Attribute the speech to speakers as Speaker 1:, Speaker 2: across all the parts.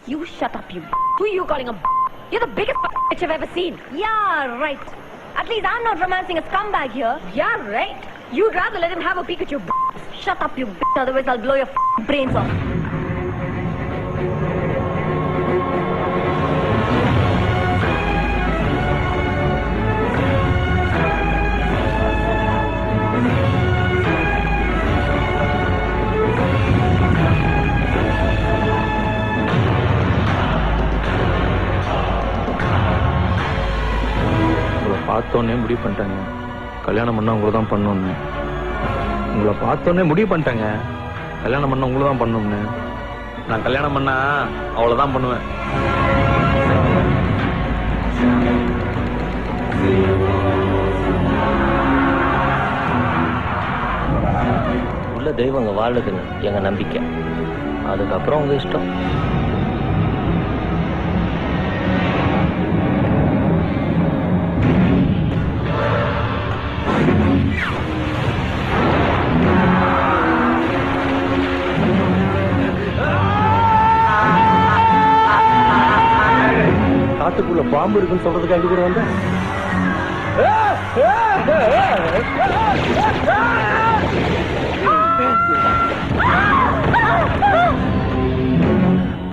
Speaker 1: You shut up, you. Who are you calling a? You're the biggest bitch I've ever seen. Yeah, right. At least I'm not romancing a scumbag here. Yeah, right. You'd rather let him have a peek at your. Shut up, you. Otherwise, I'll blow your brains off.
Speaker 2: பார்த்தோன்னே முடிவு பண்ணிட்டாங்க கல்யாணம் பண்ண உங்களை தான் பண்ணணும்னு. உங்களை பார்த்தோன்னே முடிவு பண்ணிட்டாங்க கல்யாணம் பண்ண உங்களை தான் பண்ணணும்னு. நான் கல்யாணம் பண்ணா அவ்வளோதான் பண்ணுவேன்.
Speaker 3: உள்ள தெய்வங்க வாழுதுன்னு எங்க நம்பிக்கை. அதுக்கப்புறம் உங்க இஷ்டம். காட்டுக்குள்ள பாம்பு இருக்குன்னு சொல்றதுக்காண்டி கூட வந்த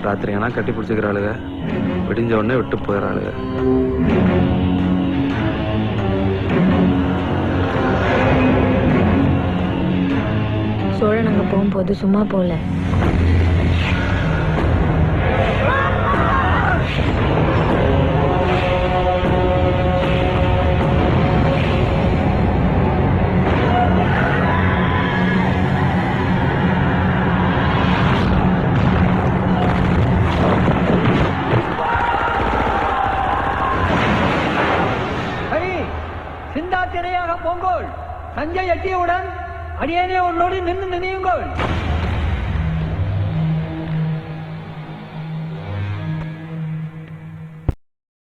Speaker 2: ராத்திரி ஆனா கட்டி பிடிச்சிக்கிற ஆளுங்க விடிஞ்ச உடனே விட்டு போயிடுற ஆளுங்க.
Speaker 1: சோழன் அங்க போகும்போது சும்மா போல.
Speaker 4: சிந்தாத்திரையாக போங்கோள். சஞ்சை எட்டியவுடன் அடியேனே உன்னோடு நின்று நினையுங்கள்.